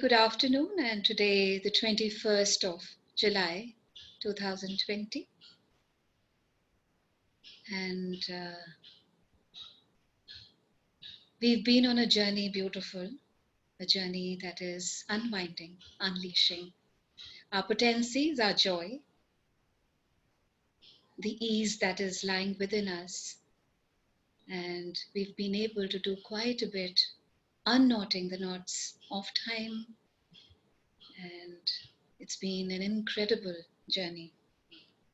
Good afternoon, and today, the 21st of July 2020, and we've been on a journey, beautiful, a journey that is unwinding, unleashing our potencies, our joy, the ease that is lying within us, and we've been able to do quite a bit, unknotting the knots of time, and it's been an incredible journey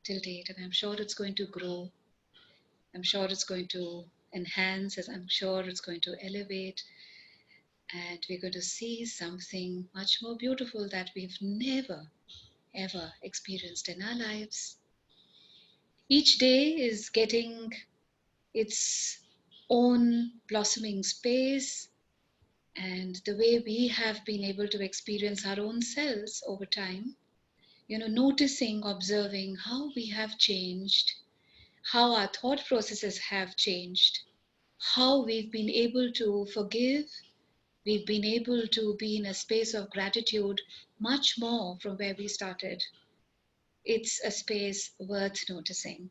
till date, and I'm sure it's going to grow. I'm sure it's going to enhance, as I'm sure it's going to elevate, and we're going to see something much more beautiful that we've never ever experienced in our lives. Each day is getting its own blossoming space, and the way we have been able to experience our own selves over time, noticing, observing how we have changed, how our thought processes have changed, how we've been able to forgive, we've been able to be in a space of gratitude much more from where we started. It's a space worth noticing,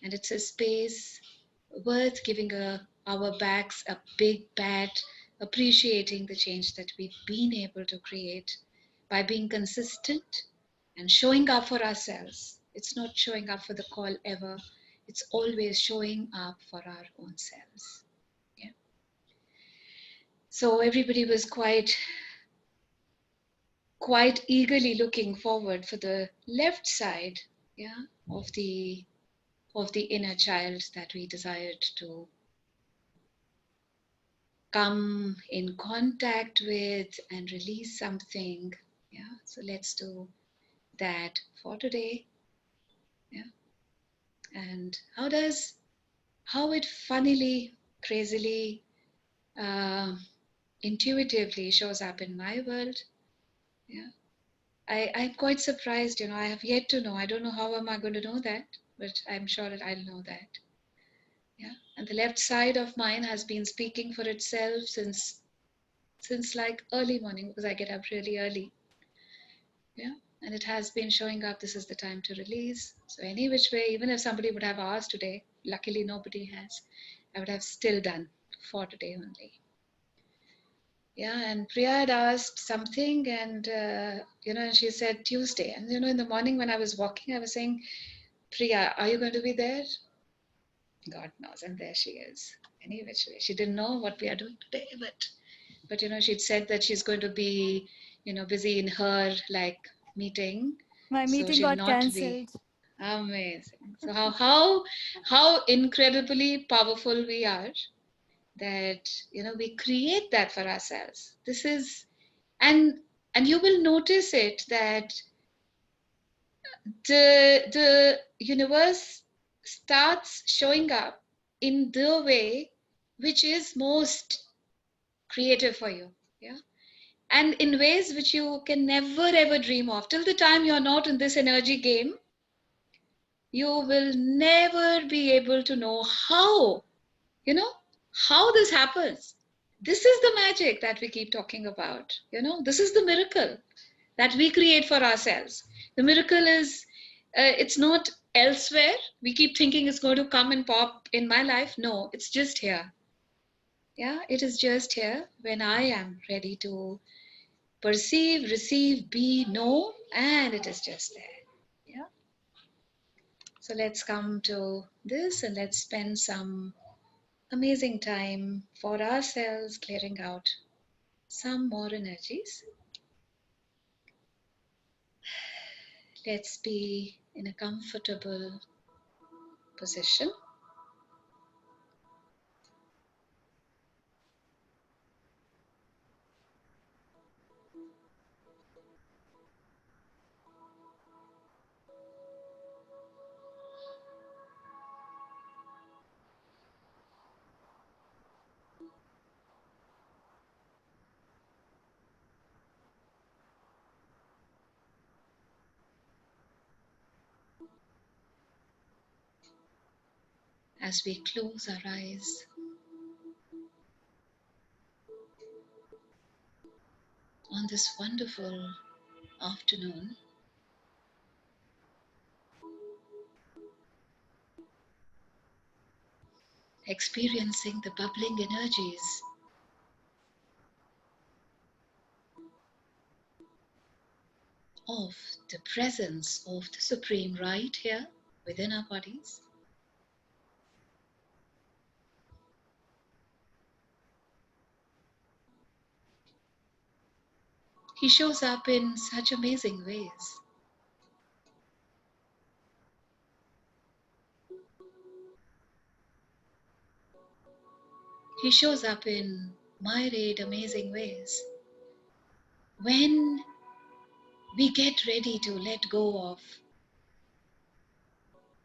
and it's a space worth giving our backs a big pat, appreciating the change that we've been able to create by being consistent and showing up for ourselves. It's not showing up for the call ever, it's always showing up for our own selves. Yeah. So everybody was quite eagerly looking forward for the left side, yeah, of the inner child that we desired to come in contact with and release something. Yeah, so let's do that for today. Yeah. And how it funnily, crazily, uh, intuitively shows up in my world. Yeah. I'm quite surprised, I have yet to know. I don't know how am I going to know that, but I'm sure that I'll know that. Yeah. And the left side of mine has been speaking for itself since like early morning, because I get up really early. Yeah. And it has been showing up, this is the time to release. So any which way, even if somebody would have asked today, luckily nobody has, I would have still done for today only. Yeah, and Priya had asked something, and she said Tuesday. And in the morning when I was walking, I was saying, Priya, are you going to be there? God knows, and there she is. Any which way, she didn't know what we are doing today, but she'd said that she's going to be, busy in her like meeting, My so meeting she'll got not be. cancelled. Amazing. So how incredibly powerful we are, that we create that for ourselves. This is, and you will notice it, that the universe starts showing up in the way which is most creative for you. Yeah. And in ways which you can never ever dream of. Till the time you're not in this energy game, you will never be able to know you know how this happens. This is the magic that we keep talking about. This is the miracle that we create for ourselves. The miracle is, it's not elsewhere. We keep thinking it's going to come and pop in my life. No, it's just here. Yeah, it is just here when I am ready to perceive, receive, be, know, and it is just there. Yeah. So let's come to this, and let's spend some amazing time for ourselves, clearing out some more energies. Let's be in a comfortable position. As we close our eyes, on this wonderful afternoon, experiencing the bubbling energies of the presence of the Supreme right here within our bodies. He shows up in such amazing ways. He shows up in myriad amazing ways. When we get ready to let go of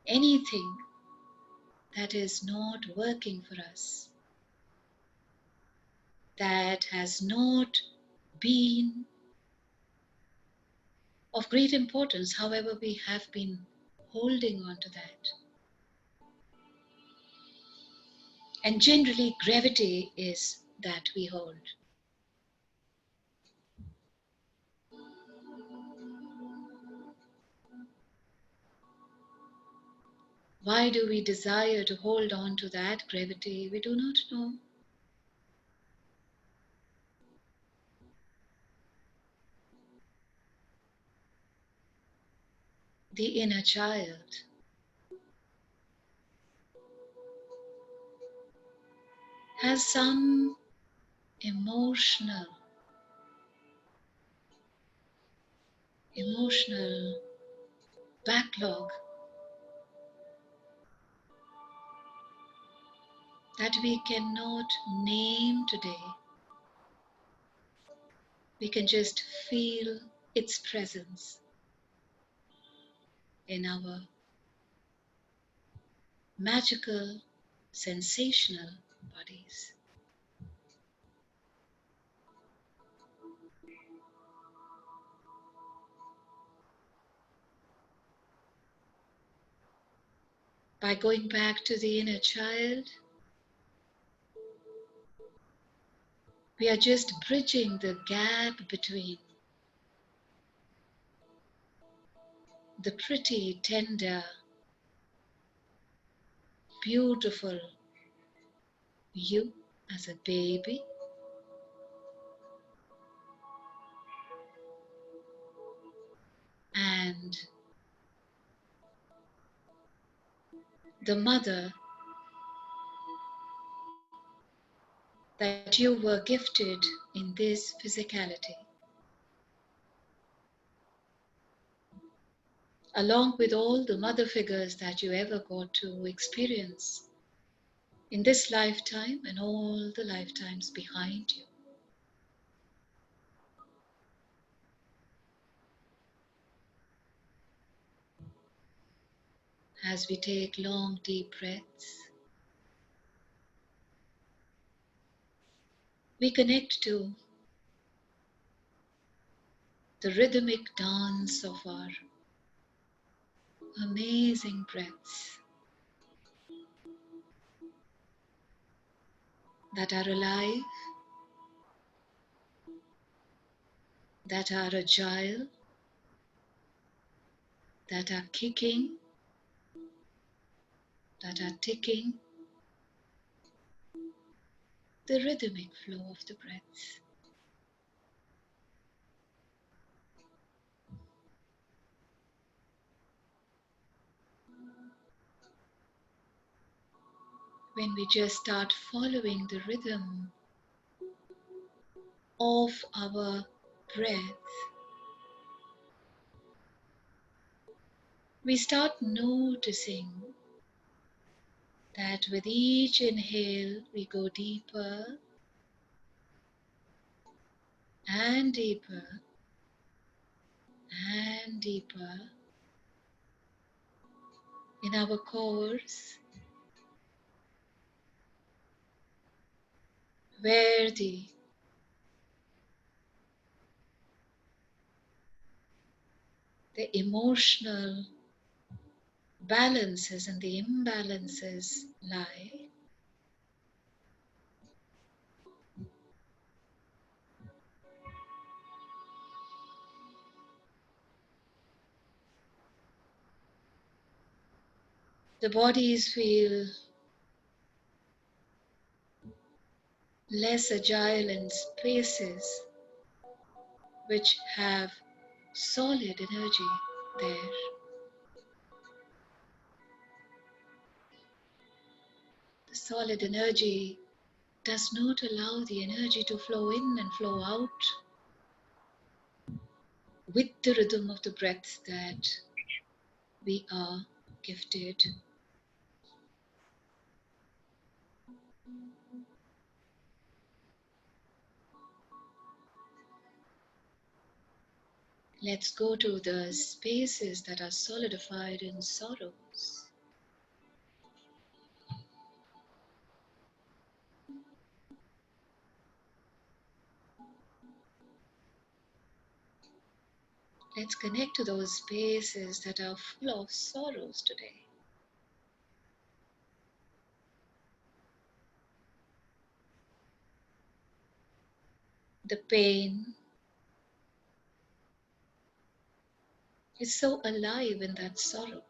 anything that is not working for us, that has not been of great importance, however, we have been holding on to that. And generally, gravity is that we hold. Why do we desire to hold on to that gravity? We do not know. The inner child has some emotional backlog that we cannot name today. We can just feel its presence in our magical, sensational bodies. By going back to the inner child, we are just bridging the gap between the pretty, tender, beautiful you as a baby and the mother that you were gifted in this physicality, along with all the mother figures that you ever got to experience in this lifetime and all the lifetimes behind you. As we take long, deep breaths, we connect to the rhythmic dance of our amazing breaths that are alive, that are agile, that are kicking, that are ticking, the rhythmic flow of the breaths. When we just start following the rhythm of our breath, we start noticing that with each inhale we go deeper and deeper and deeper in our cores, where the emotional balances and the imbalances lie. The bodies feel less agile in spaces which have solid energy there. The solid energy does not allow the energy to flow in and flow out with the rhythm of the breath that we are gifted. Let's go to the spaces that are solidified in sorrows. Let's connect to those spaces that are full of sorrows today. The pain is so alive in that sorrow.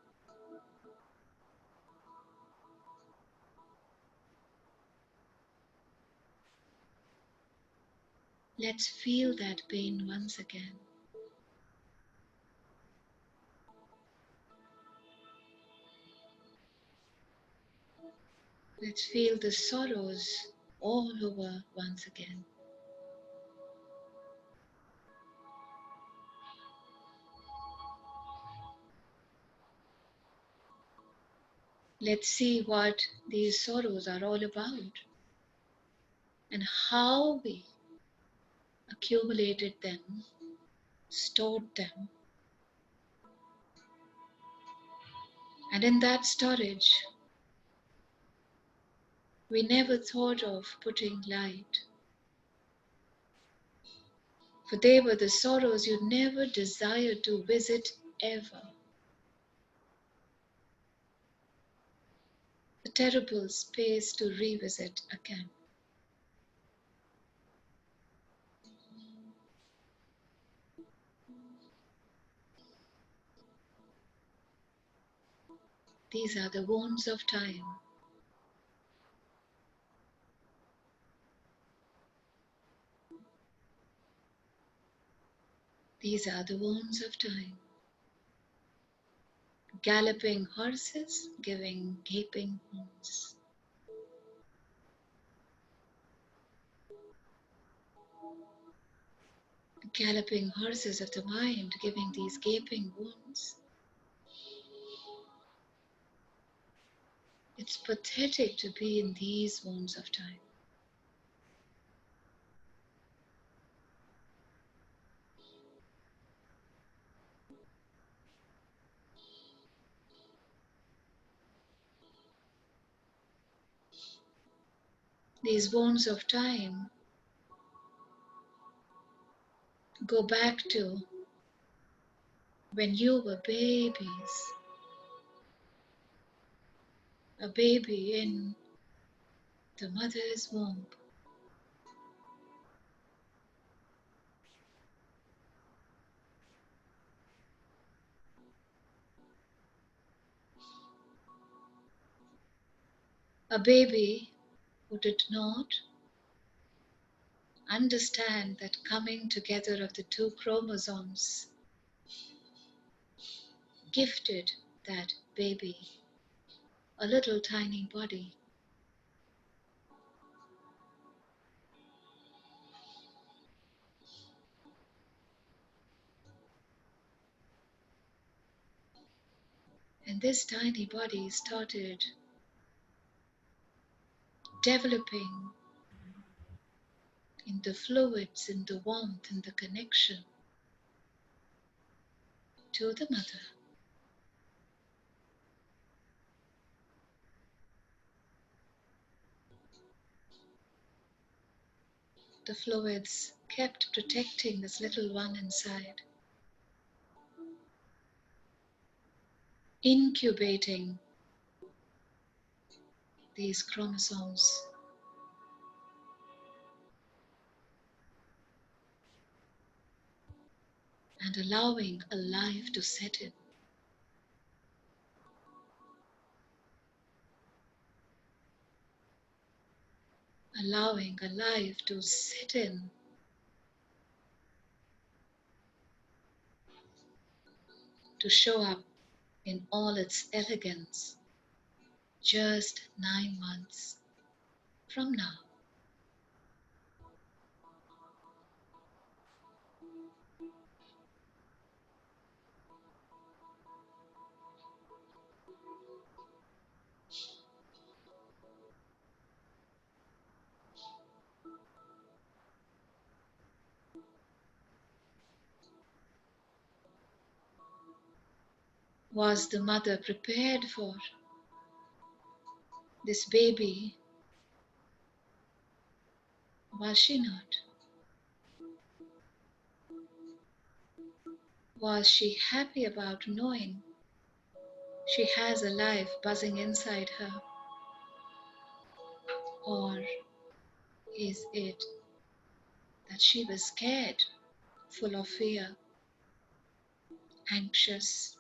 Let's feel that pain once again. Let's feel the sorrows all over once again. Let's see what these sorrows are all about and how we accumulated them, stored them, and in that storage, we never thought of putting light. For they were the sorrows you never desired to visit ever. A terrible space to revisit again. These are the wounds of time. These are the wounds of time. Galloping horses giving gaping wounds. Galloping horses of the mind giving these gaping wounds. It's pathetic to be in these wounds of time. These wounds of time go back to when you were babies, a baby in the mother's womb. A baby who did not understand that coming together of the two chromosomes gifted that baby a little tiny body. And this tiny body started developing in the fluids, in the warmth, in the connection to the mother. The fluids kept protecting this little one inside, incubating these chromosomes, and allowing a life to set in. allowing a life to sit in, to show up in all its elegance just 9 months from now. Was the mother prepared for this baby? Was she not? Was she happy about knowing she has a life buzzing inside her? Or is it that she was scared, full of fear, anxious,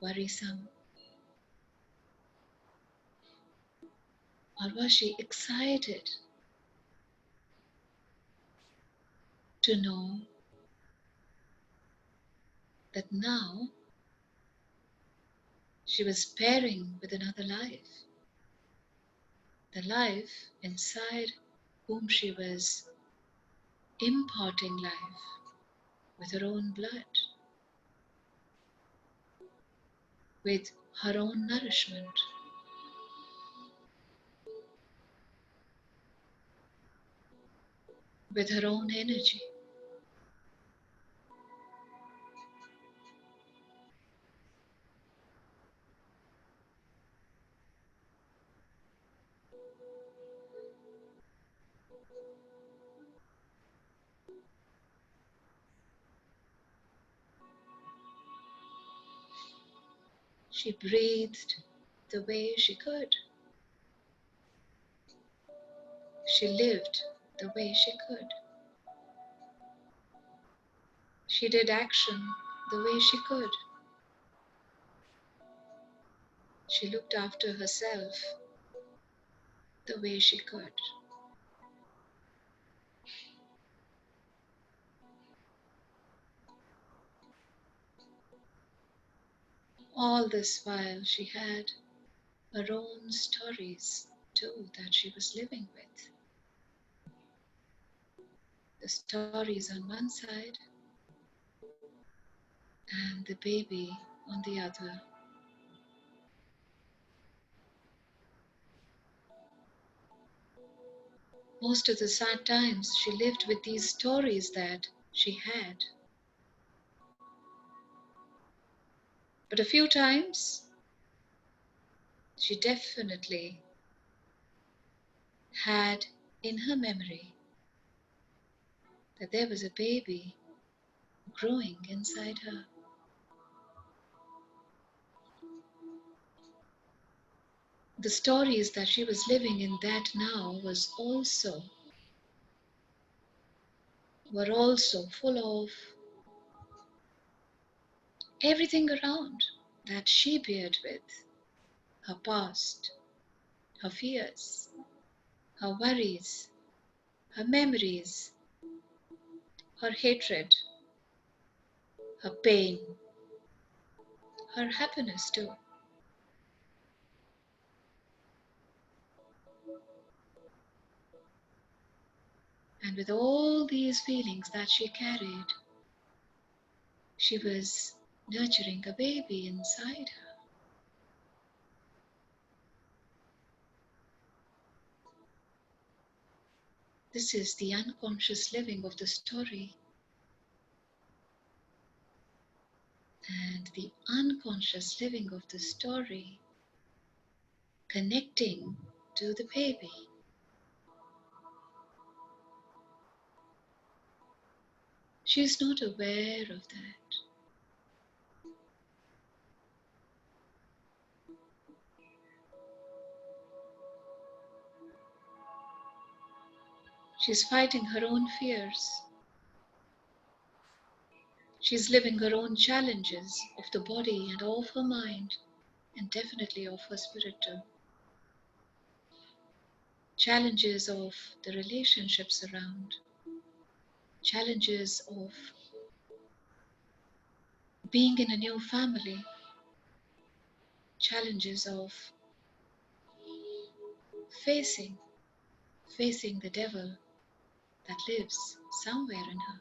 worrisome? Or was she excited to know that now she was pairing with another life, the life inside whom she was imparting life with her own blood, with her own nourishment, with her own energy? She breathed the way she could. She lived the way she could. She did action the way she could. She looked after herself the way she could. All this while she had her own stories too that she was living with. The stories on one side and the baby on the other. Most of the sad times she lived with these stories that she had. But a few times she definitely had in her memory that there was a baby growing inside her. The stories that she was living in that now were also full of everything around that she bared with: her past, her fears, her worries, her memories, her hatred, her pain, her happiness too. And with all these feelings that she carried, she was nurturing a baby inside her. This is the unconscious living of the story. And the unconscious living of the story connecting to the baby. She is not aware of that. She's fighting her own fears. She's living her own challenges of the body and of her mind, and definitely of her spirit too. challenges of the relationships around, challenges of being in a new family, challenges of facing, facing the devil that lives somewhere in her.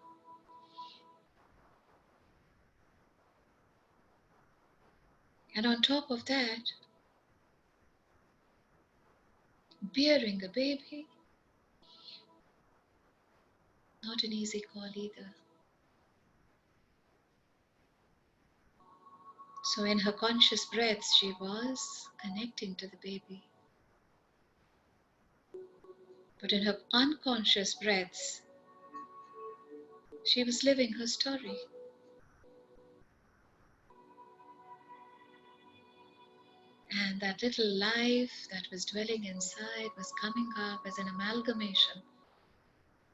And on top of that, bearing a baby, not an easy call either. So in her conscious breaths, she was connecting to the baby. But in her unconscious breaths, she was living her story. And that little life that was dwelling inside was coming up as an amalgamation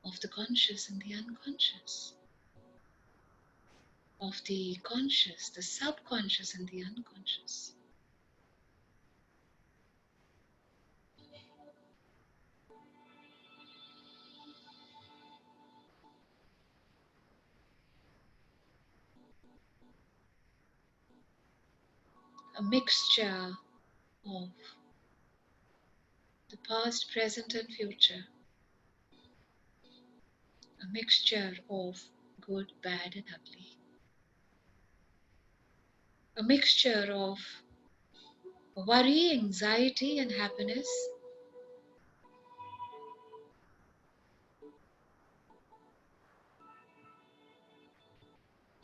of the conscious and the unconscious, of the conscious, the subconscious, and the unconscious. A mixture of the past, present, and future. A mixture of good, bad, and ugly. A mixture of worry, anxiety, and happiness.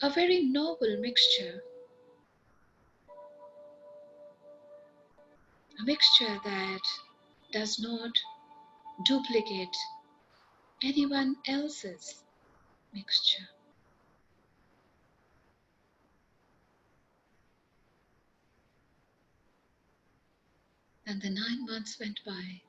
A very noble mixture. A mixture that does not duplicate anyone else's mixture. And the 9 months went by.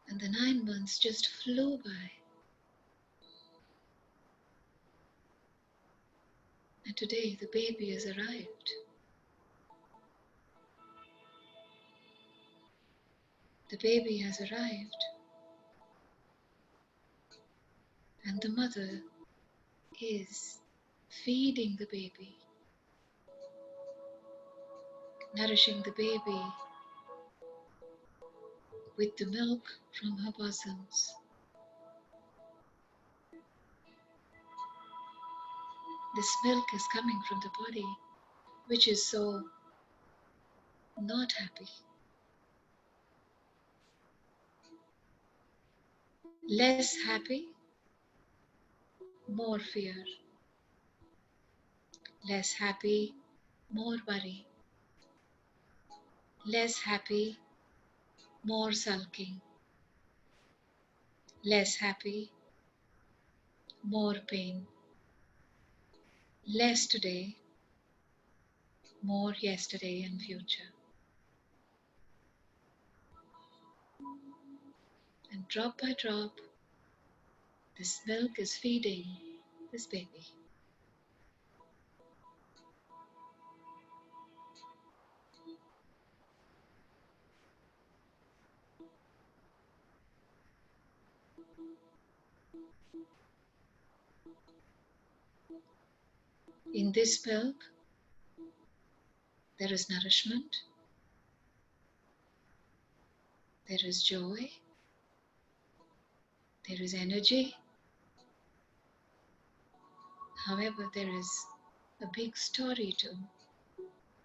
And the 9 months just flew by. And today the baby has arrived. The baby has arrived. And the mother is feeding the baby, nourishing the baby with the milk from her bosoms. This milk is coming from the body, which is so not happy. Less happy, more fear. Less happy, more worry. Less happy, more sulking. Less happy, more pain. Less today, more yesterday and future. And drop by drop, this milk is feeding this baby. In this milk, there is nourishment, there is joy, there is energy. However, there is a big story too,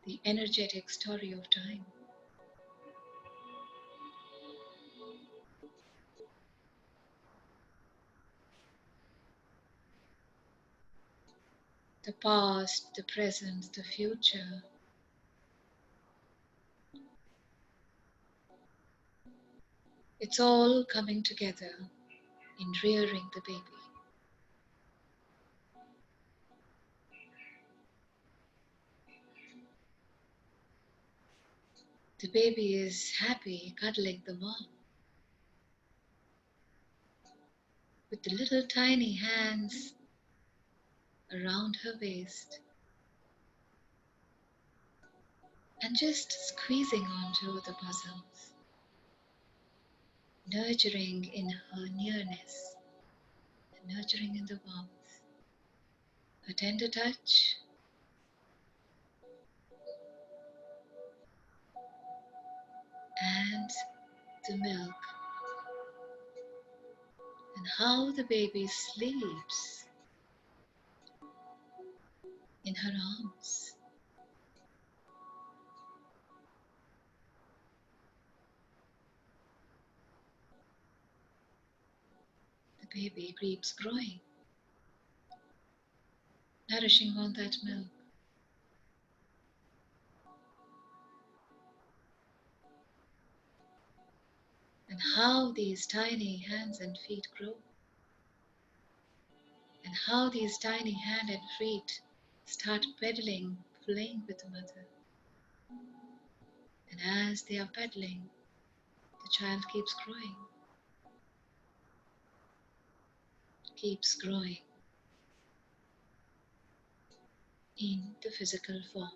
the energetic story of time. The past, the present, the future. It's all coming together in rearing the baby. The baby is happy cuddling the mom with the little tiny hands around her waist and just squeezing onto the bosoms, nurturing in her nearness, nurturing in the warmth, a tender touch, and the milk, and how the baby sleeps in her arms. The baby keeps growing, nourishing on that milk. And how these tiny hands and feet grow, and how these tiny hands and feet start pedaling, playing with the mother. And as they are pedaling, the child keeps growing in the physical form.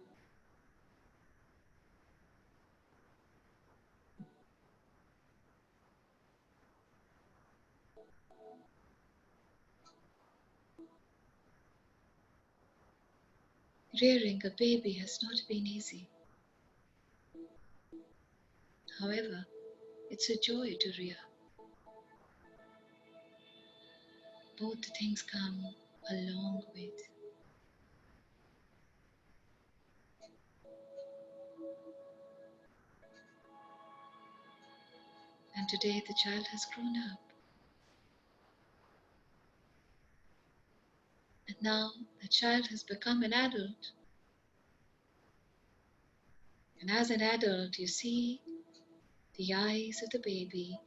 Rearing a baby has not been easy. However, it's a joy to rear. Both things come along with. And today the child has grown up. And now the child has become an adult. And as an adult, you see the eyes of the baby,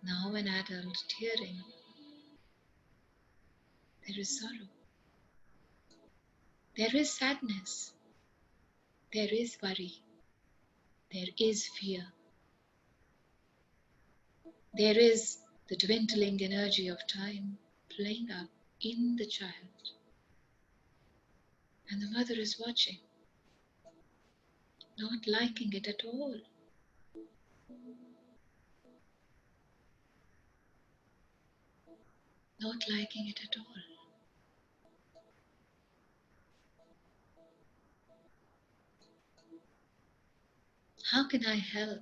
now an adult, tearing. There is sorrow. There is sadness. There is worry. There is fear. There is the dwindling energy of time playing up in the child. And the mother is watching, not liking it at all. Not liking it at all. How can I help?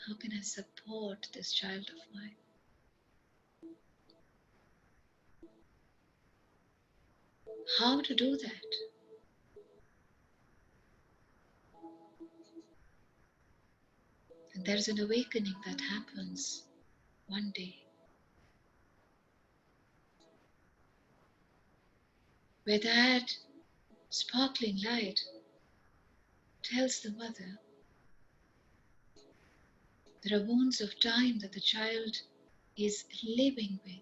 How can I support this child of mine? How to do that? And there's an awakening that happens one day, where that sparkling light tells the mother there are wounds of time that the child is living with.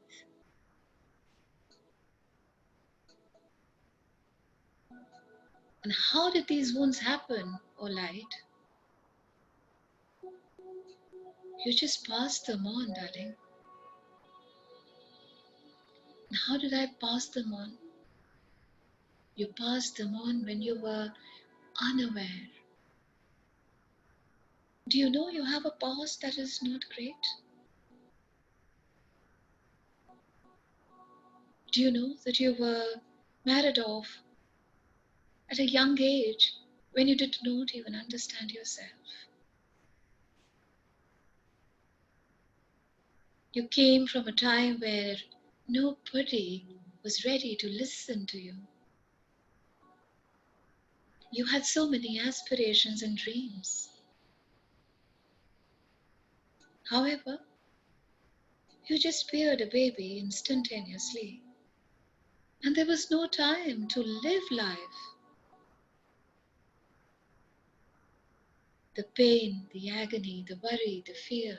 And how did these wounds happen, O light? You just passed them on, darling. And how did I pass them on? You passed them on when you were unaware. Do you know you have a past that is not great? Do you know that you were married off at a young age when you did not even understand yourself? You came from a time where nobody was ready to listen to you. You had so many aspirations and dreams. However, you just beared a baby instantaneously. And there was no time to live life. The pain, the agony, the worry, the fear,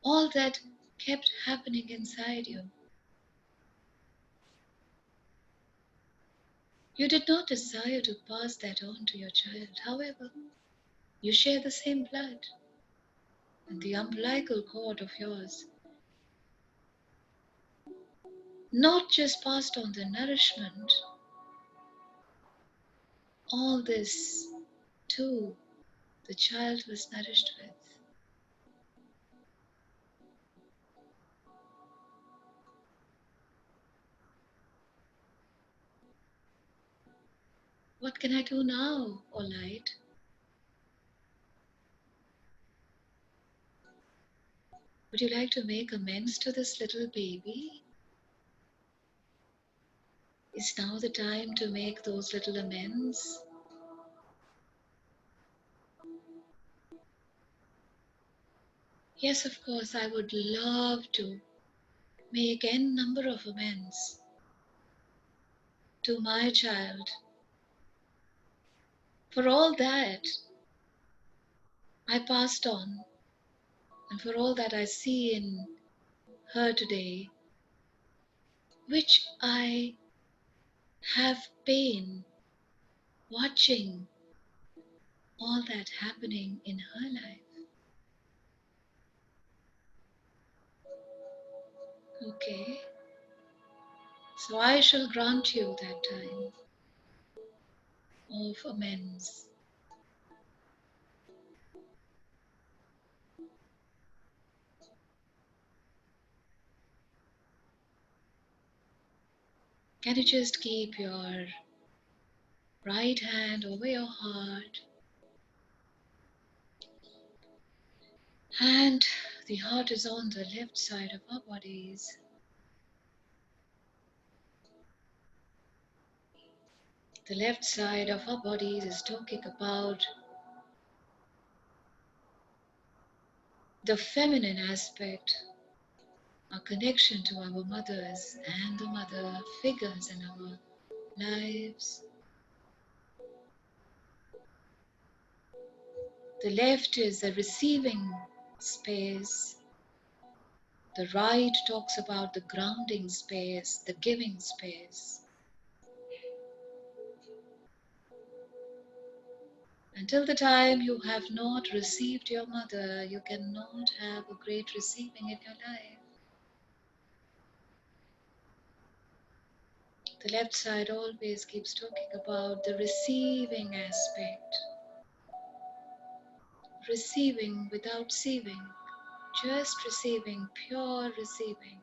all that kept happening inside you. You did not desire to pass that on to your child. However, you share the same blood, and the umbilical cord of yours not just passed on the nourishment, all this too the child was nourished with. What can I do now, O light? Would you like to make amends to this little baby? Is now the time to make those little amends? Yes, of course, I would love to make n number of amends to my child for all that I passed on and for all that I see in her today, which I have pain watching all that happening in her life. Okay, so I shall grant you that time of amends. Can you just keep your right hand over your heart, and the heart is on the left side of our bodies. The left side of our bodies is talking about the feminine aspect, our connection to our mothers and the mother figures in our lives. The left is the receiving space. The right talks about the grounding space, the giving space. Until the time you have not received your mother, you cannot have a great receiving in your life. The left side always keeps talking about the receiving aspect. Receiving without sieving, just receiving, pure receiving.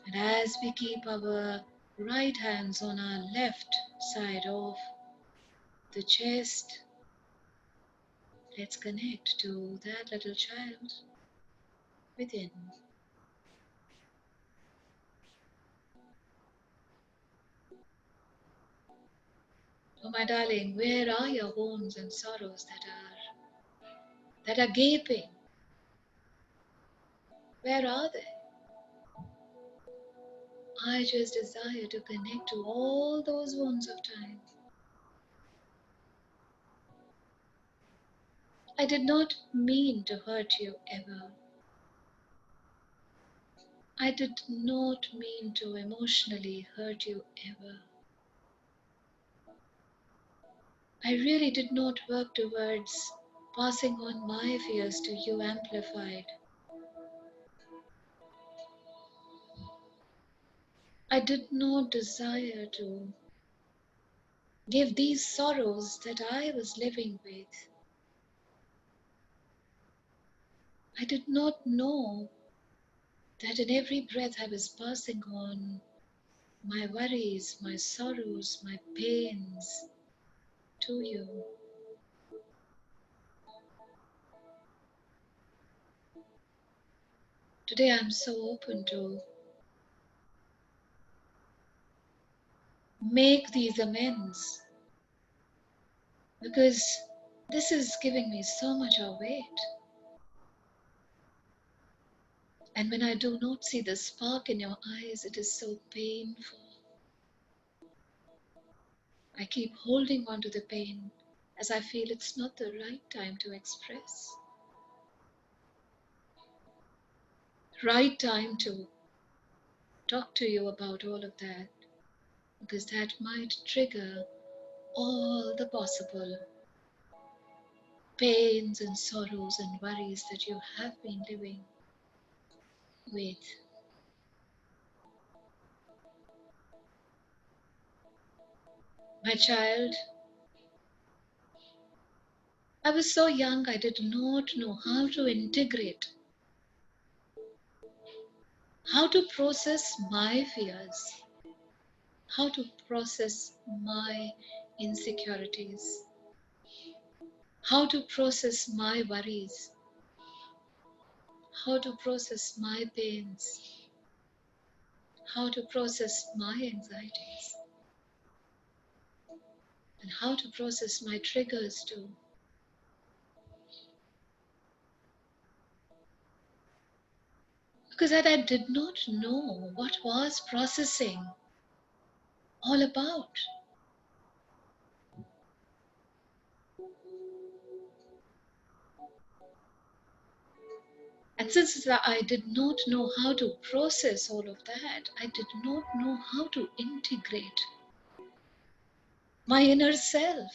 And as we keep our right hands on our left side of the chest, let's connect to that little child within. Oh my darling, where are your wounds and sorrows that are gaping? Where are they? I just desire to connect to all those wounds of time. I did not mean to hurt you ever. I did not mean to emotionally hurt you ever. I really did not work towards passing on my fears to you amplified. I did not desire to give these sorrows that I was living with. I did not know that in every breath I was passing on my worries, my sorrows, my pains to you. Today I'm so open to make these amends because this is giving me so much of weight. And when I do not see the spark in your eyes, it is so painful. I keep holding on to the pain as I feel it's not the right time to express. Right time to talk to you about all of that, because that might trigger all the possible pains and sorrows and worries that you have been living with. My child, I was so young I did not know how to integrate, how to process my fears, how to process my insecurities, how to process my worries, how to process my pains, how to process my anxieties, and how to process my triggers too. Because I did not know what was processing all about. And since I did not know how to process all of that, I did not know how to integrate my inner self,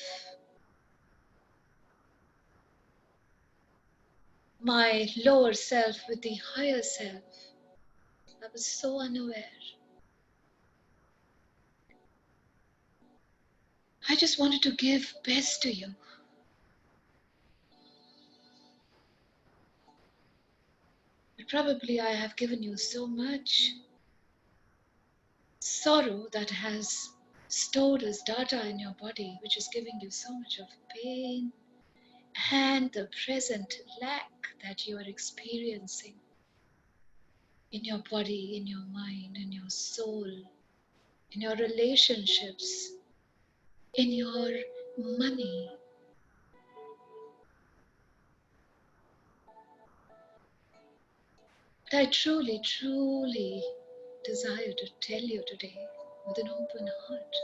my lower self with the higher self. I was so unaware. I just wanted to give best to you. But probably I have given you so much sorrow that has stored as data in your body, which is giving you so much of pain and the present lack that you are experiencing in your body, in your mind, in your soul, in your relationships, in your money. But I truly, truly desire to tell you today with an open heart.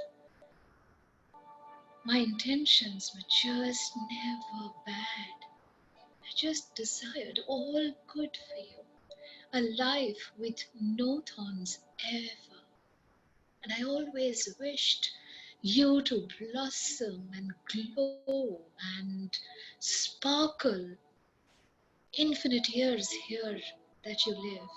My intentions were just never bad. I just desired all good for you. A life with no thorns ever. And I always wished you to blossom and glow and sparkle infinite years here that you live.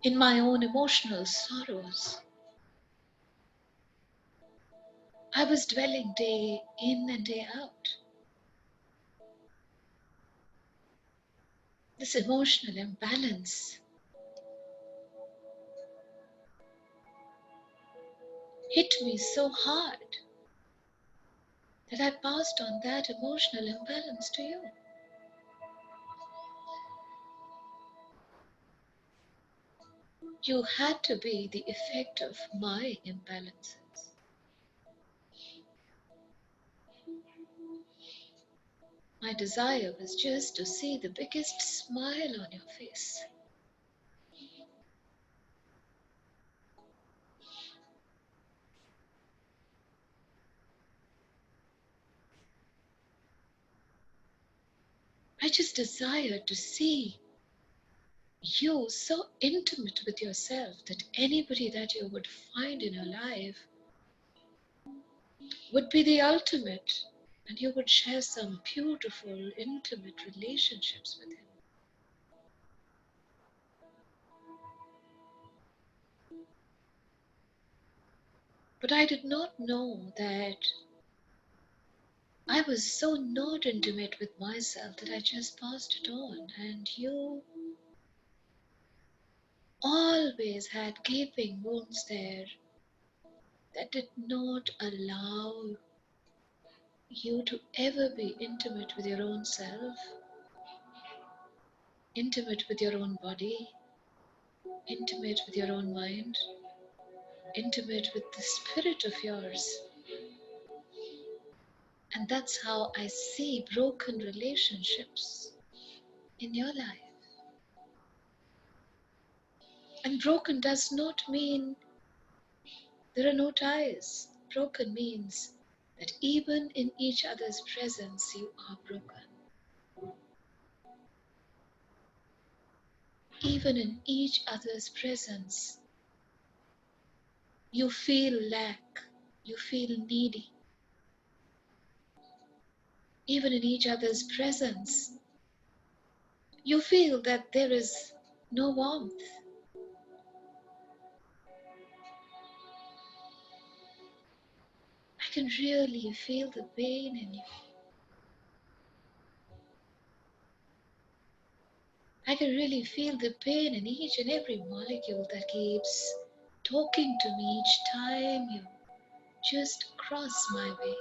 In my own emotional sorrows, I was dwelling day in and day out. This emotional imbalance hit me so hard that I passed on that emotional imbalance to you. You had to be the effect of my imbalances. My desire was just to see the biggest smile on your face. I just desired to see you so intimate with yourself that anybody that you would find in your life would be the ultimate, and you would share some beautiful, intimate relationships with him. But I did not know that I was so not intimate with myself that I just passed it on, and you always had gaping wounds there that did not allow you to ever be intimate with your own self, intimate with your own body, intimate with your own mind, intimate with the spirit of yours. And that's how I see broken relationships in your life. And broken does not mean there are no ties. Broken means that even in each other's presence, you are broken. even in each other's presence, you feel lack, you feel needy. Even in each other's presence, you feel that there is no warmth. I can really feel the pain in you. I can really feel the pain in each and every molecule that keeps talking to me each time you just cross my way.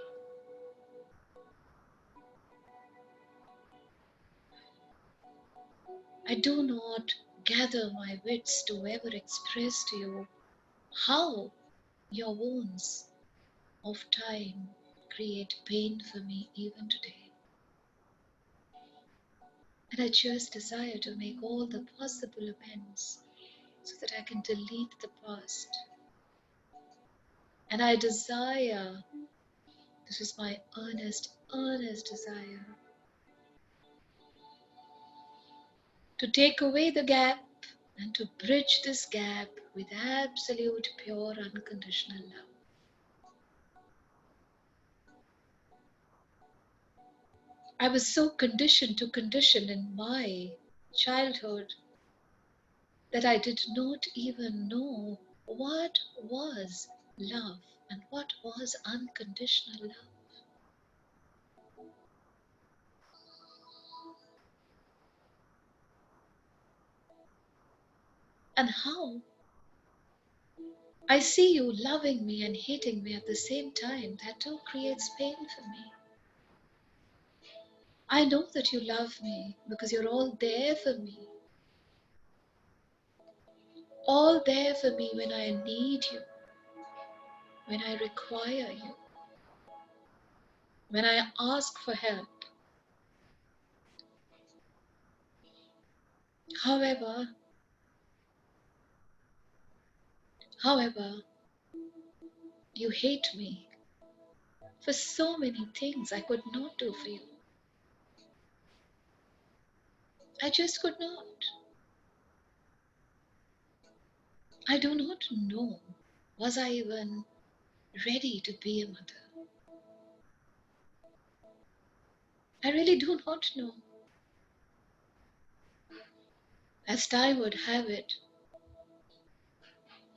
I do not gather my wits to ever express to you how your wounds of time create pain for me even today. And I just desire to make all the possible amends so that I can delete the past. And I desire, this is my earnest desire, to take away the gap and to bridge this gap with absolute, pure, unconditional love. I was so conditioned to condition in my childhood that I did not even know what was love and what was unconditional love. And how I see you loving me and hating me at the same time, that too creates pain for me. I know that you love me because you're all there for me. All there for me when I need you, when I require you, when I ask for help. However, however, you hate me for so many things I could not do for you. I just could not. I do not know. Was I even ready to be a mother? I really do not know. As time would have it,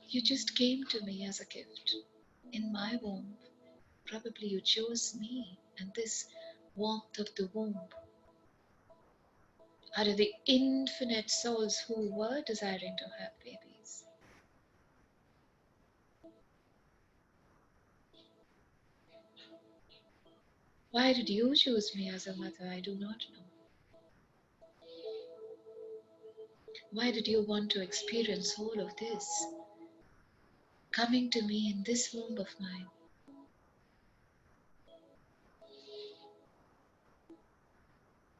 you just came to me as a gift in my womb. Probably you chose me and this warmth of the womb out of the infinite souls who were desiring to have babies. Why did you choose me as a mother? I do not know. Why did you want to experience all of this coming to me in this womb of mine?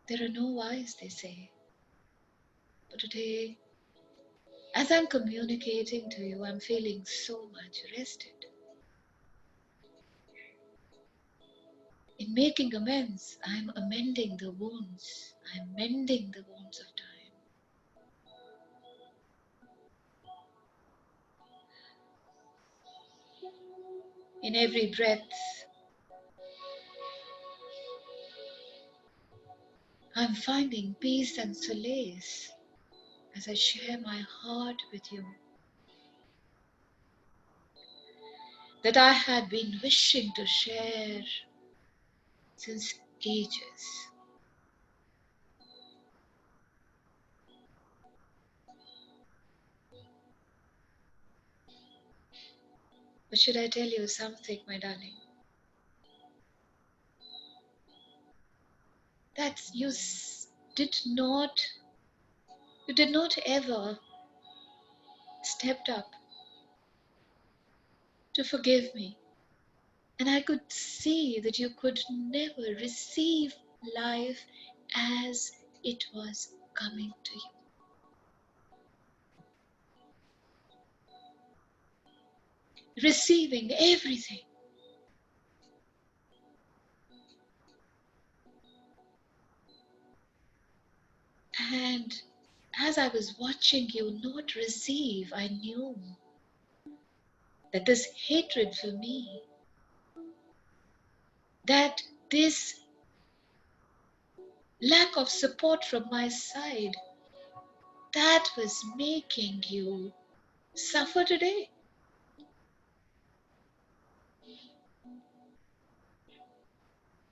There are no whys, they say. But today, as I'm communicating to you, I'm feeling so much rested. In making amends, I'm amending the wounds. I'm mending the wounds of time. In every breath, I'm finding peace and solace as I share my heart with you that I had been wishing to share since ages. But should I tell you something, my darling? That you did not ever stepped up to forgive me. And I could see that you could never receive life as it was coming to you. Receiving everything. And As I was watching you not receive, I knew that this hatred for me, that this lack of support from my side, that was making you suffer today.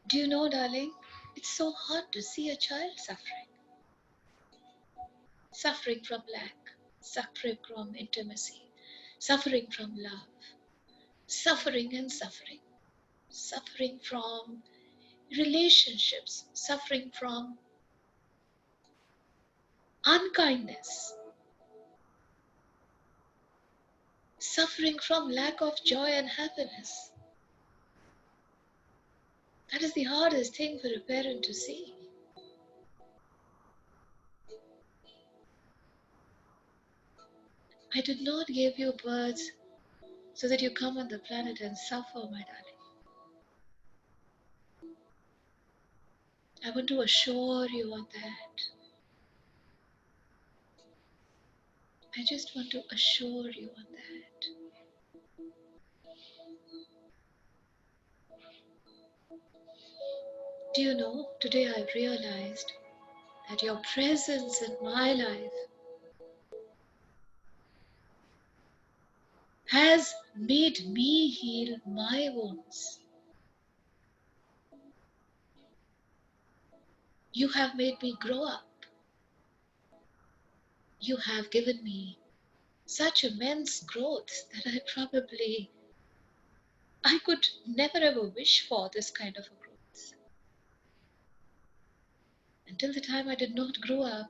Do you know, darling, it's so hard to see a child suffering from lack, suffering from intimacy, suffering from love, suffering and suffering, suffering from relationships, suffering from unkindness, suffering from lack of joy and happiness. That is the hardest thing for a parent to see. I did not give you birth so that you come on the planet and suffer, my darling. I want to assure you on that. I just want to assure you on that. Do you know, today I've realized that your presence in my life has made me heal my wounds. You have made me grow up. You have given me such immense growth that I could never ever wish for this kind of a growth. Until the time I did not grow up,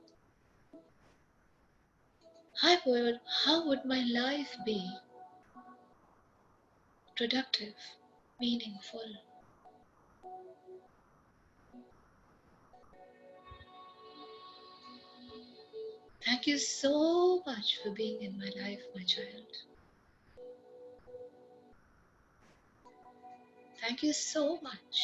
how would my life be productive, meaningful? Thank you so much for being in my life, my child. Thank you so much.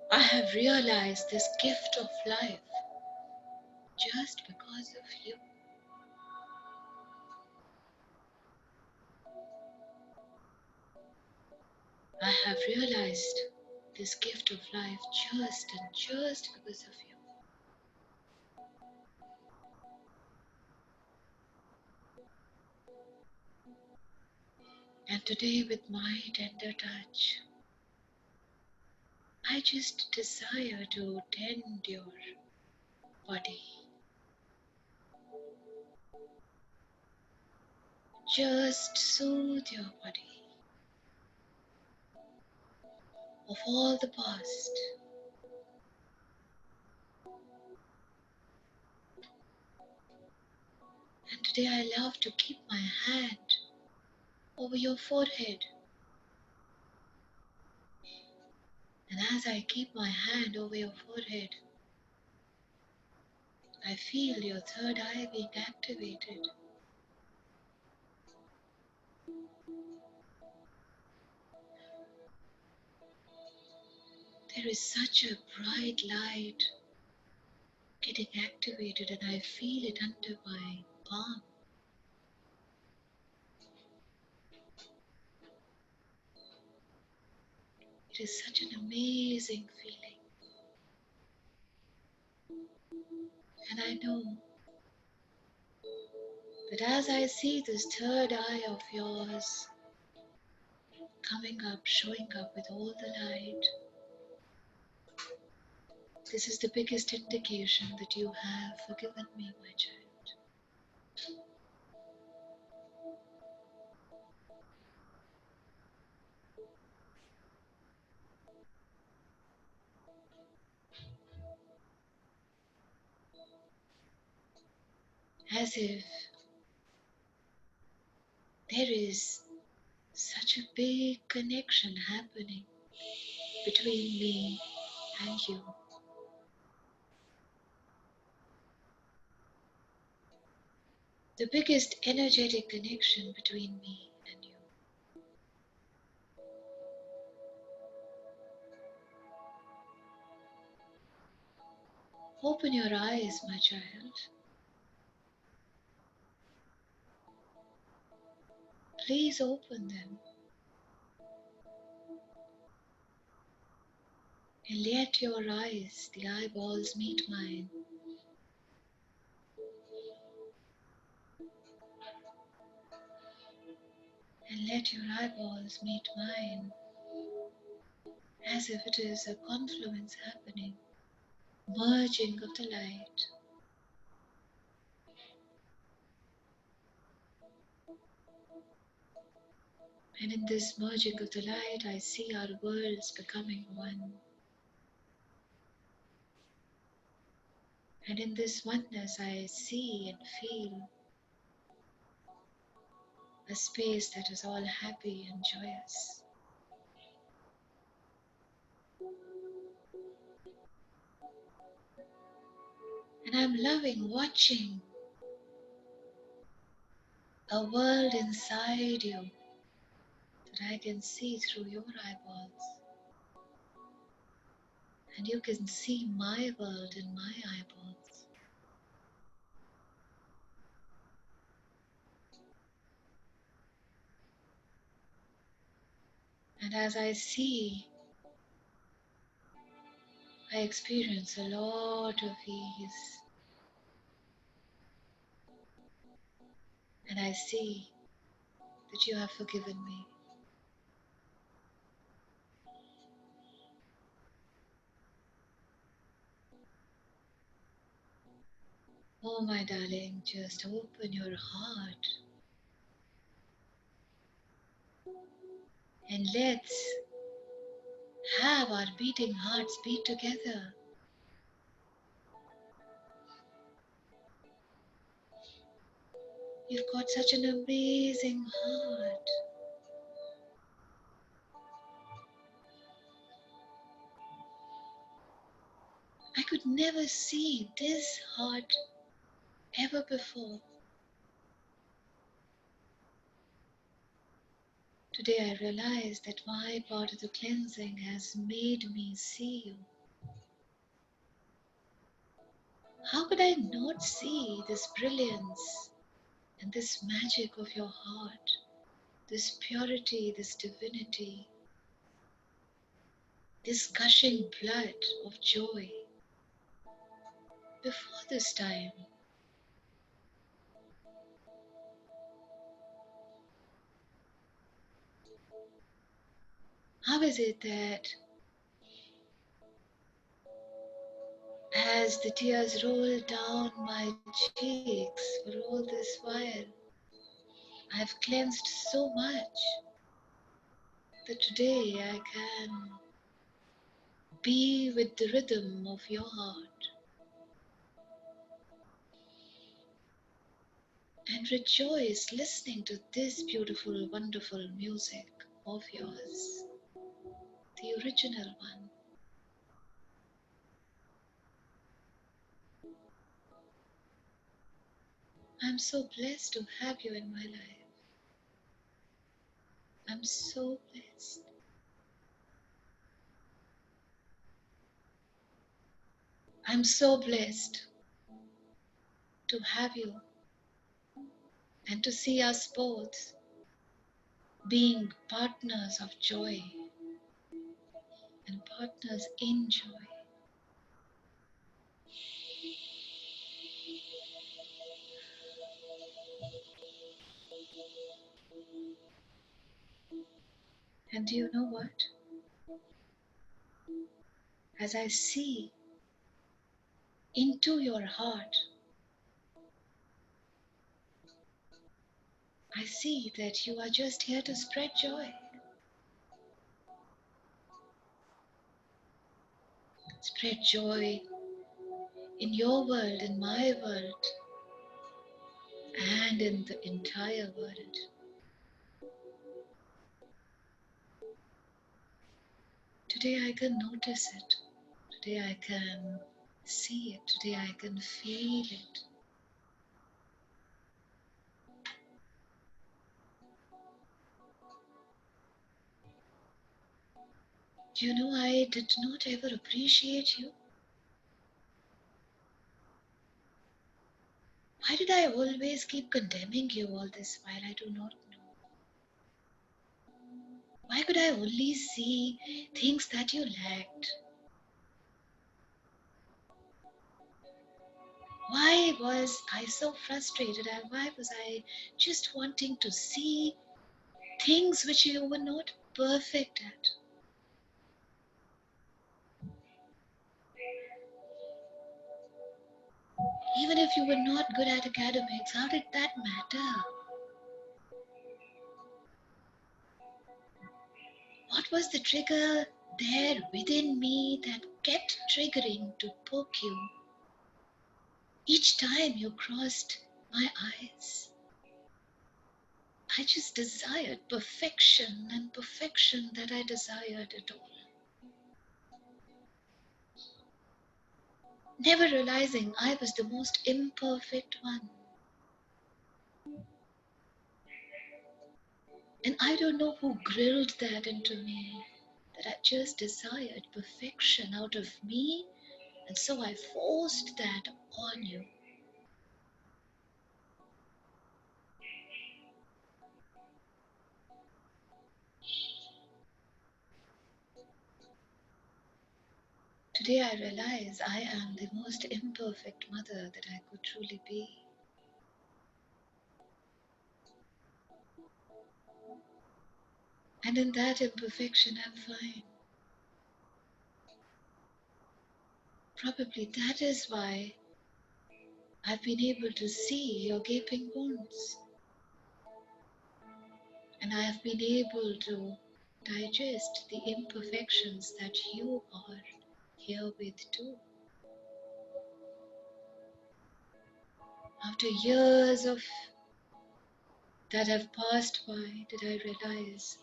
I have realized this gift of life just because of you. I have realized this gift of life just because of you. And today, with my tender touch, I just desire to tend your body, just soothe your body of all the past. And today, I love to keep my hand over your forehead. And as I keep my hand over your forehead, I feel your third eye being activated. There is such a bright light getting activated, and I feel it under my palm. It is such an amazing feeling. And I know that as I see this third eye of yours coming up, showing up with all the light, this is the biggest indication that you have forgiven me, my child. As if there is such a big connection happening between me and you. The biggest energetic connection between me and you. Open your eyes, my child. Please open them and let your eyes, the eyeballs, meet mine. And let your eyeballs meet mine as if it is a confluence happening, merging of the light. And in this merging of the light, I see our worlds becoming one. And in this oneness, I see and feel a space that is all happy and joyous. And I'm loving watching a world inside you that I can see through your eyeballs. And you can see my world in my eyeballs. And as I see, I experience a lot of ease. And I see that you have forgiven me. Oh, my darling, just open your heart and let's have our beating hearts beat together. You've got such an amazing heart. I could never see this heart ever before. Today I realize that my part of the cleansing has made me see you. How could I not see this brilliance and this magic of your heart, this purity, this divinity, this gushing blood of joy before this time? How is it that as the tears roll down my cheeks for all this while, I've cleansed so much that today I can be with the rhythm of your heart and rejoice listening to this beautiful, wonderful music of yours, the original one. I'm so blessed to have you in my life. I'm so blessed. I'm so blessed to have you and to see us both being partners of joy and partners in joy. And do you know what? As I see into your heart, I see that you are just here to spread joy. Spread joy in your world, in my world, and in the entire world. Today I can notice it. Today I can see it. Today I can feel it. You know, I did not ever appreciate you. Why did I always keep condemning you all this while? I do not know. Why could I only see things that you lacked? Why was I so frustrated and why was I just wanting to see things which you were not perfect at? Even if you were not good at academics, how did that matter? What was the trigger there within me that kept triggering to poke you each time you crossed my eyes? I just desired perfection and perfection that I desired at all. Never realizing I was the most imperfect one. And I don't know who grilled that into me, that I just desired perfection out of me, and so I forced that on you. Today I realize I am the most imperfect mother that I could truly be. And in that imperfection, I'm fine. Probably that is why I've been able to see your gaping wounds. And I have been able to digest the imperfections that you are here with too. After years of that have passed by, did I realize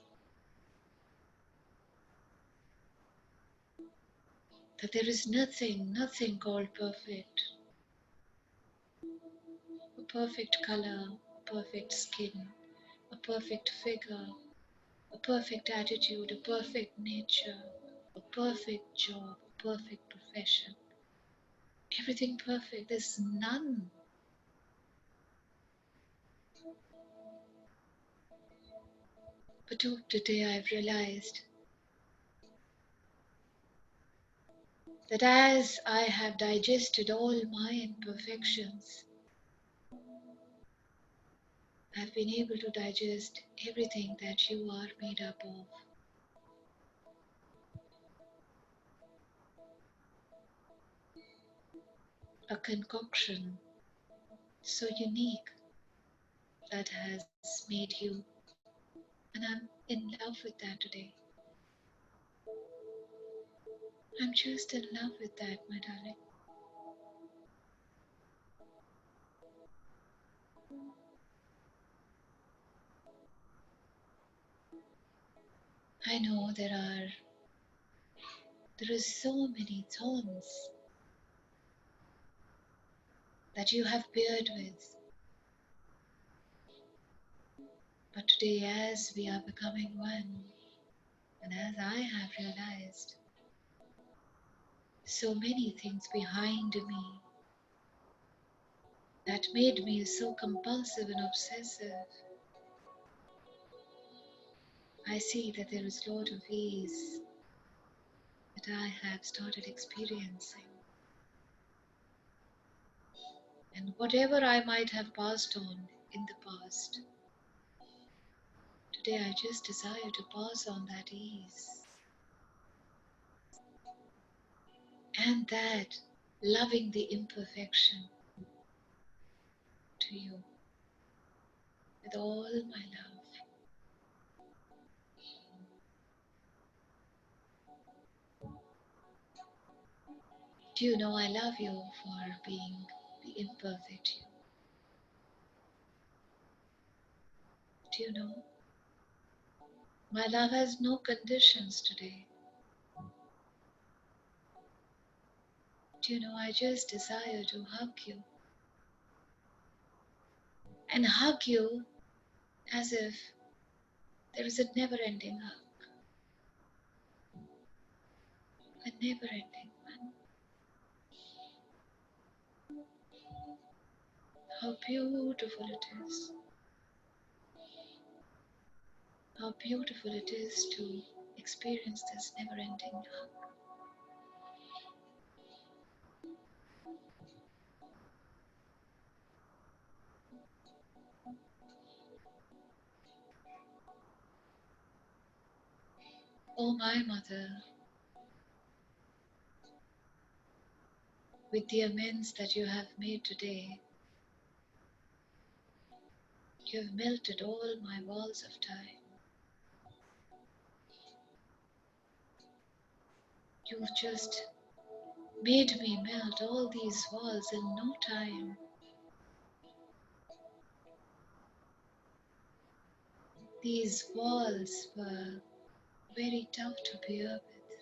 that there is nothing called perfect. A perfect color, a perfect skin, a perfect figure, a perfect attitude, a perfect nature, a perfect job, a perfect profession. Everything perfect. There's none. But today I've realized that as I have digested all my imperfections, I've been able to digest everything that you are made up of. A concoction so unique that has made you, and I'm in love with that today. I'm just in love with that, my darling. I know there is so many thorns that you have beared with. But today, as we are becoming one, and as I have realized so many things behind me that made me so compulsive and obsessive, I see that there is a lot of ease that I have started experiencing. And whatever I might have passed on in the past, today I just desire to pass on that ease and that loving the imperfection to you with all my love. Do you know I love you for being the imperfect you? Do you know? My love has no conditions today. Do you know, I just desire to hug you and hug you as if there is a never ending hug, a never ending one. How beautiful it is. How beautiful it is to experience this never ending hug. Oh, my mother, with the amends that you have made today, you have melted all my walls of time. You've just made me melt all these walls in no time. These walls were very tough to bear with.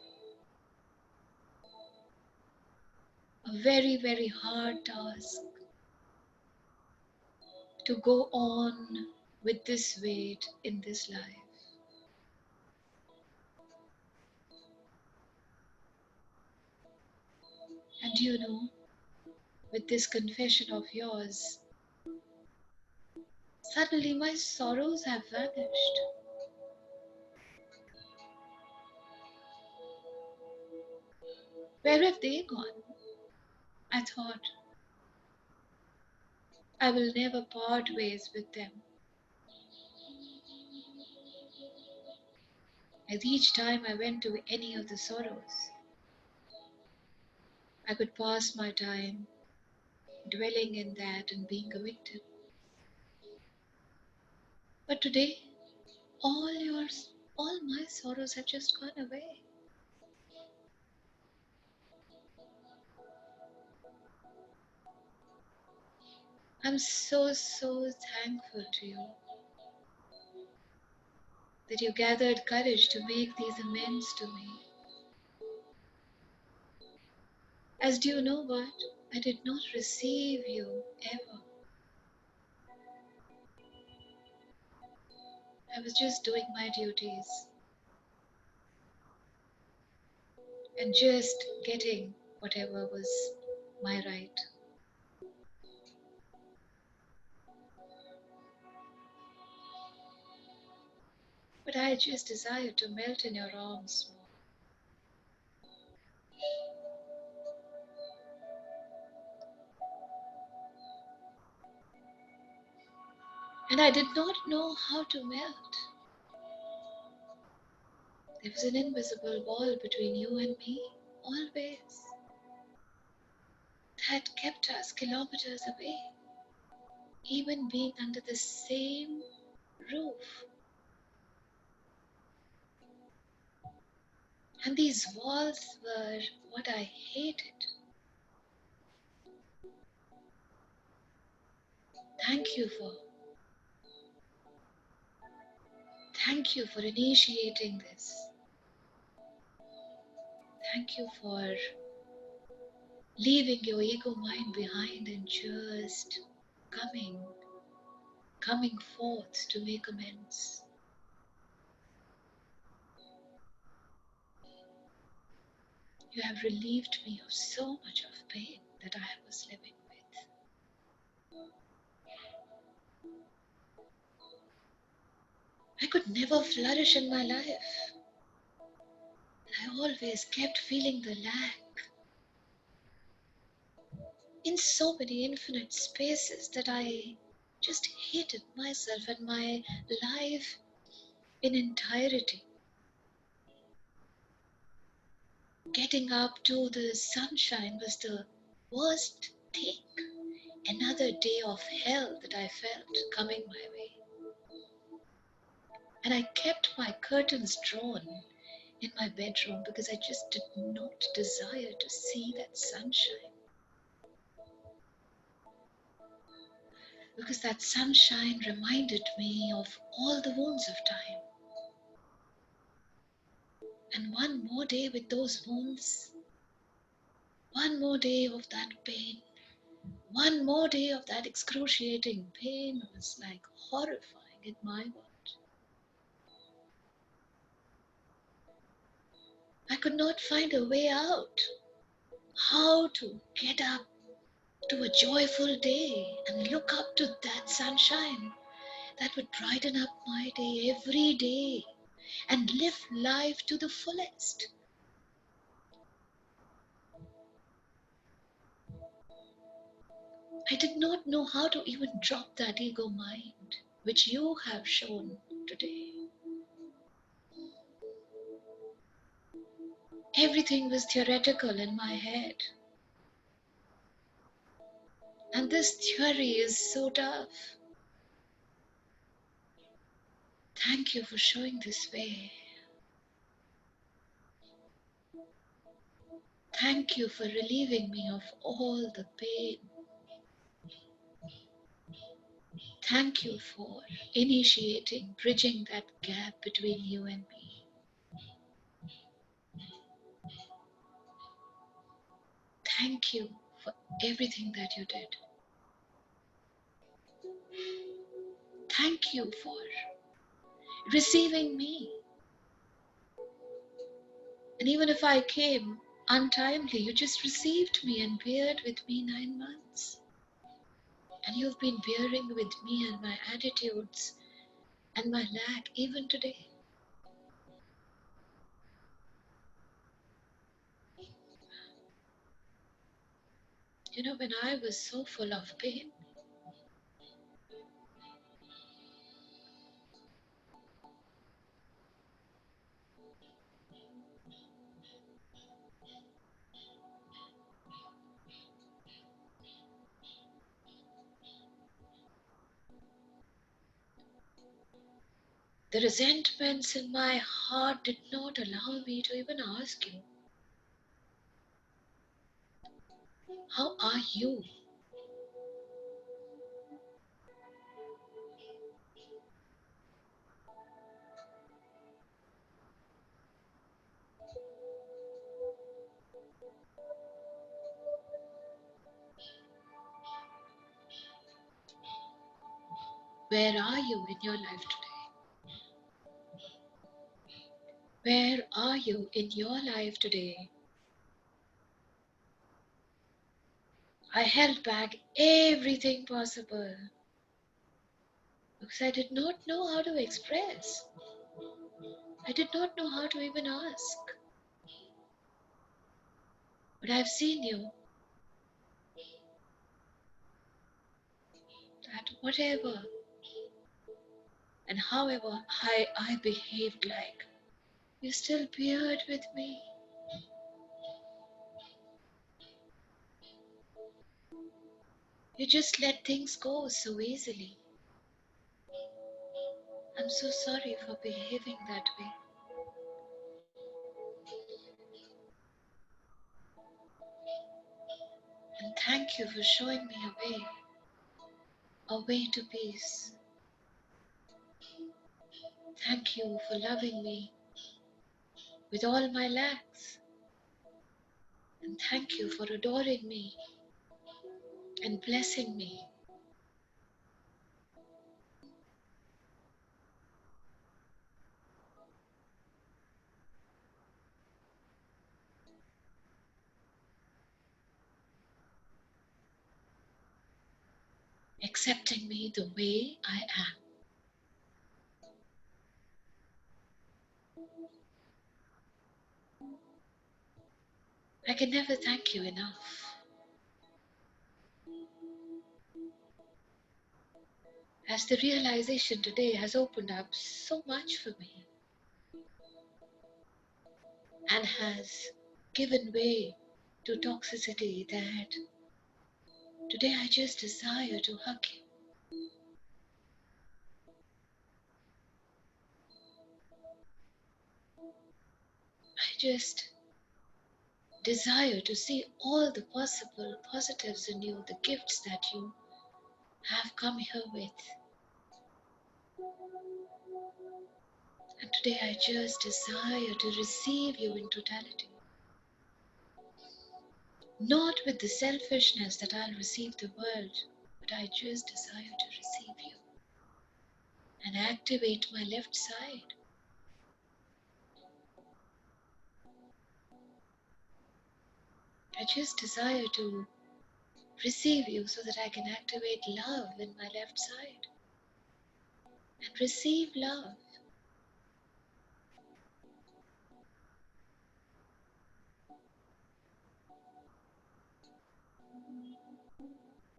A very, very hard task to go on with this weight in this life. And you know, with this confession of yours, suddenly my sorrows have vanished. Where have they gone? I thought I will never part ways with them. As each time I went to any of the sorrows, I could pass my time dwelling in that and being a victim. But today, all my sorrows have just gone away. I'm so, so thankful to you that you gathered courage to make these amends to me. As do you know what? I did not receive you ever. I was just doing my duties and just getting whatever was my right. But I just desired to melt in your arms more. And I did not know how to melt. There was an invisible wall between you and me, always, that kept us kilometers away, even being under the same roof. And these walls were what I hated. Thank you for, thank you for initiating this. Thank you for leaving your ego mind behind and just coming, coming forth to make amends. You have relieved me of so much of pain that I was living with. I could never flourish in my life. I always kept feeling the lack in so many infinite spaces that I just hated myself and my life in entirety. Getting up to the sunshine was the worst thing. Another day of hell that I felt coming my way. And I kept my curtains drawn in my bedroom because I just did not desire to see that sunshine. Because that sunshine reminded me of all the wounds of time. And one more day with those wounds, One more day of that pain, one more day of that excruciating pain was like horrifying in my world. I could not find a way out. How to get up to a joyful day and look up to that sunshine that would brighten up my day every day and live life to the fullest. I did not know how to even drop that ego mind which you have shown today. Everything was theoretical in my head. And this theory is so tough. Thank you for showing this way. Thank you for relieving me of all the pain. Thank you for initiating, bridging that gap between you and me. Thank you for everything that you did. Thank you for receiving me. And even if I came untimely, you just received me and bared with me 9 months. And you've been bearing with me and my attitudes and my lack even today. You know, when I was so full of pain, the resentments in my heart did not allow me to even ask you, how are you? Where are you in your life today? Where are you in your life today? I held back everything possible because I did not know how to express. I did not know how to even ask. But I've seen you that whatever and however I behaved like, you still beared with me. You just let things go so easily. I'm so sorry for behaving that way. And thank you for showing me a way to peace. Thank you for loving me with all my lacks. And thank you for adoring me and blessing me. Accepting me the way I am. I can never thank you enough. As the realization today has opened up so much for me and has given way to toxicity that today I just desire to hug you. I just desire to see all the possible positives in you, the gifts that you have come here with. And today I just desire to receive you in totality. not with the selfishness that I'll receive the world, but I just desire to receive you and activate my left side. I just desire to receive you so that I can activate love in my left side and receive love.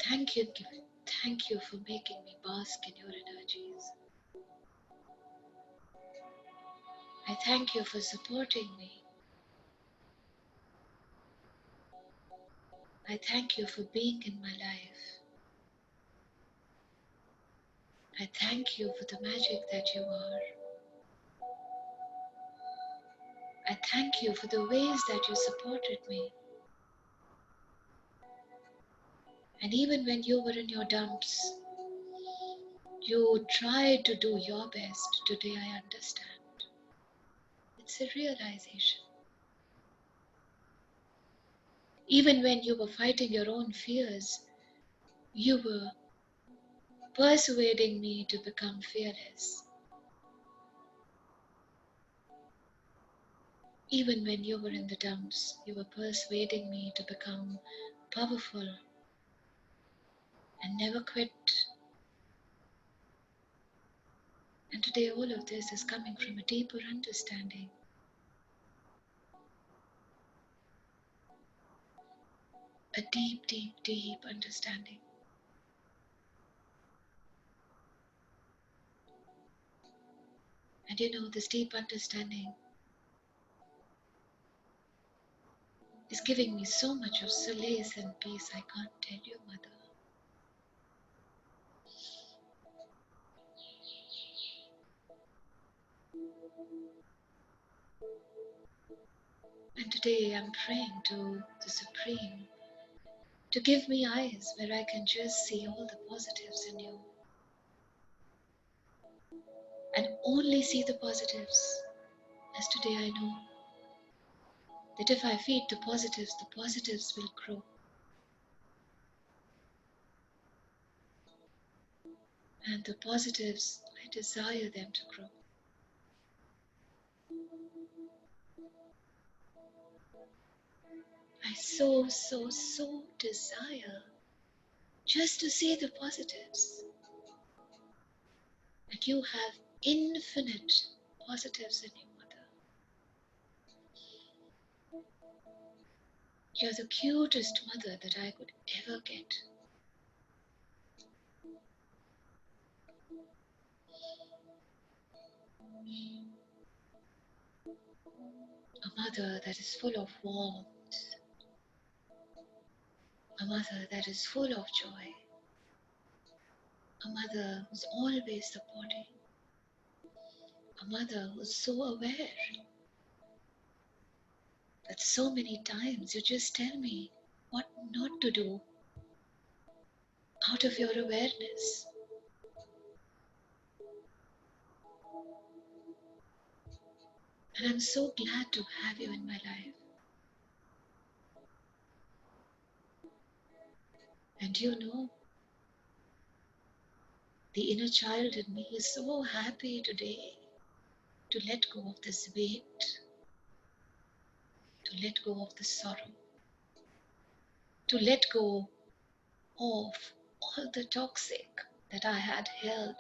Thank you, thank you for making me bask in your energies. I thank you for supporting me. I thank you for being in my life. I thank you for the magic that you are. I thank you for the ways that you supported me. And even when you were in your dumps, you tried to do your best. Today I understand. It's a realization. Even when you were fighting your own fears, you were persuading me to become fearless. Even when you were in the dumps, you were persuading me to become powerful and never quit. And today all of this is coming from a deeper understanding. A deep, deep, deep understanding. And you know, this deep understanding is giving me so much of solace and peace I can't tell you, Mother. And today I'm praying to the Supreme to give me eyes where I can just see all the positives in you and only see the positives. As today I know that if I feed the positives will grow. And the positives, I desire them to grow. I so desire just to see the positives. And you have infinite positives in you, Mother. You're the cutest mother that I could ever get. A mother that is full of warmth. A mother that is full of joy. A mother who's always supporting. A mother who's so aware that so many times you just tell me what not to do out of your awareness. And I'm so glad to have you in my life. And you know, the inner child in me is so happy today to let go of this weight, to let go of the sorrow, to let go of all the toxic that I had held.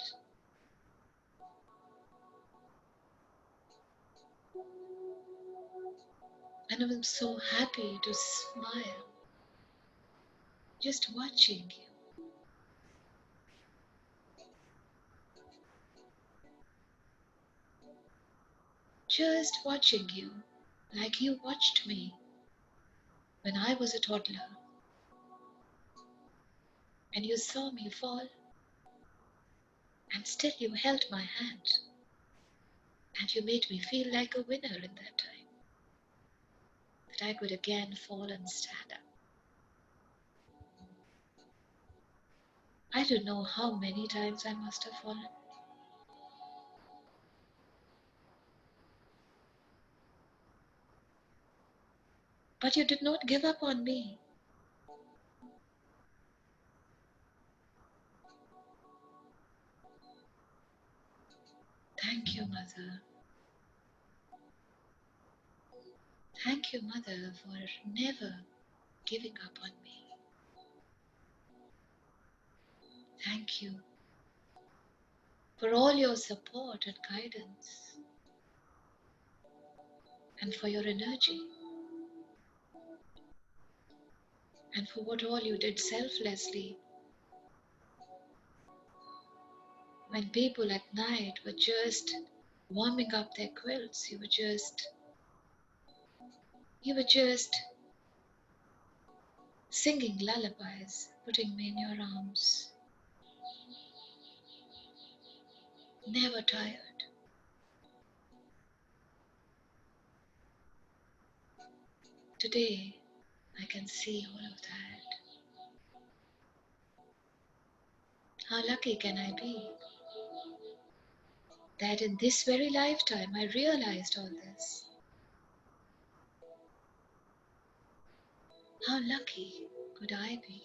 And I'm so happy to smile just watching you, just watching you like you watched me when I was a toddler and you saw me fall and still you held my hand and you made me feel like a winner in that time, that I could again fall and stand up. I don't know how many times I must have fallen. But you did not give up on me. Thank you, Mother. Thank you, Mother, for never giving up on me. Thank you for all your support and guidance, and for your energy, and for what all you did selflessly when people at night were just warming up their quilts. You were just singing lullabies, putting me in your arms, never tired. Today, I can see all of that. How lucky can I be that in this very lifetime I realized all this? How lucky could I be?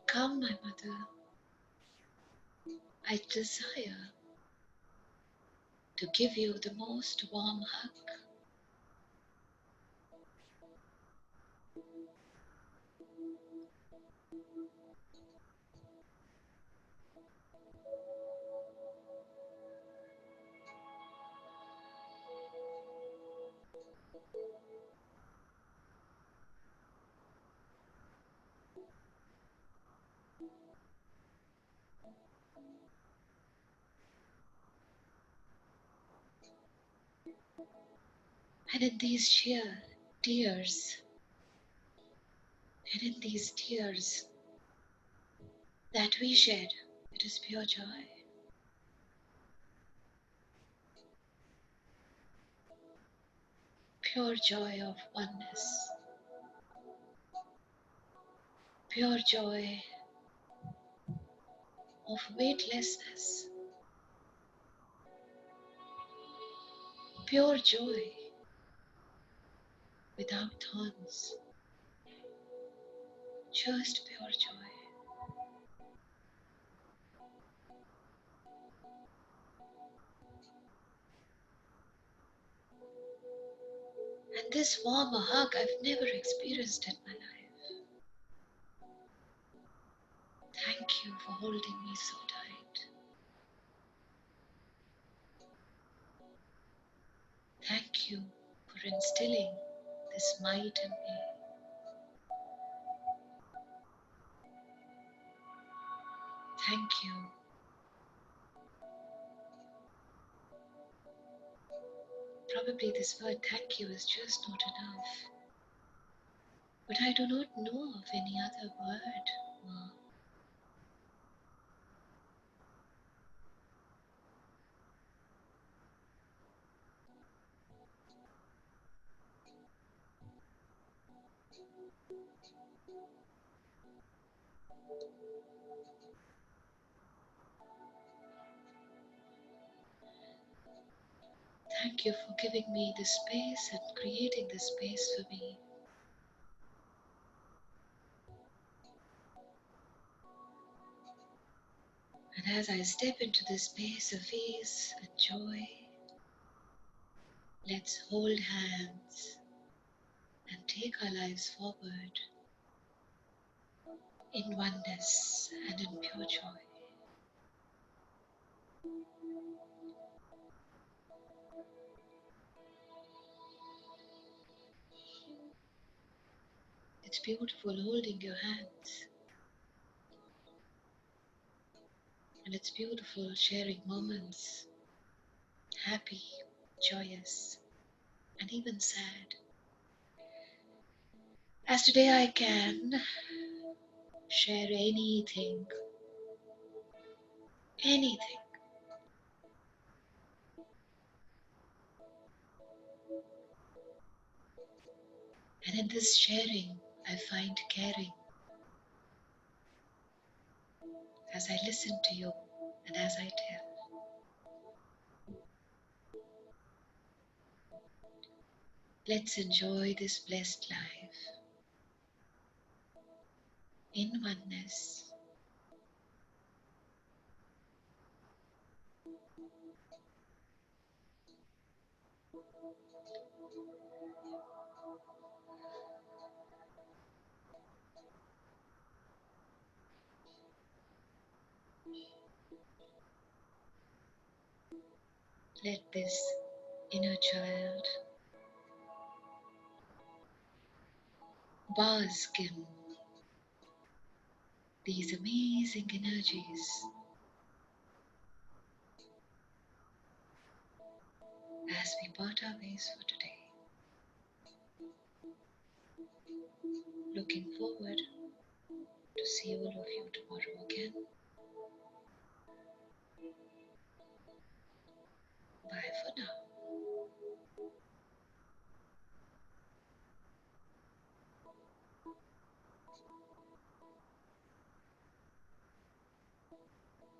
Come, my mother, I desire to give you the most warm hug. And in these sheer tears, and in these tears that we shed, it is pure joy. Pure joy of oneness. Pure joy of weightlessness. Pure joy without thorns. Just pure joy. And this warm a hug I've never experienced in my life. Thank you for holding me so tight. Thank you for instilling this might in me. Thank you. Probably this word thank you is just not enough. But I do not know of any other word. Mom. Thank you for giving me this space and creating this space for me. And as I step into this space of ease and joy, let's hold hands and take our lives forward in oneness and in pure joy. It's beautiful holding your hands, and it's beautiful sharing moments, happy, joyous, and even sad. As today I can share anything, anything. And in this sharing, I find caring. as I listen to you and as I tell. Let's enjoy this blessed life in oneness. Let this inner child bask in these amazing energies as we part our ways for today. Looking forward to see all of you tomorrow again. Bye for now.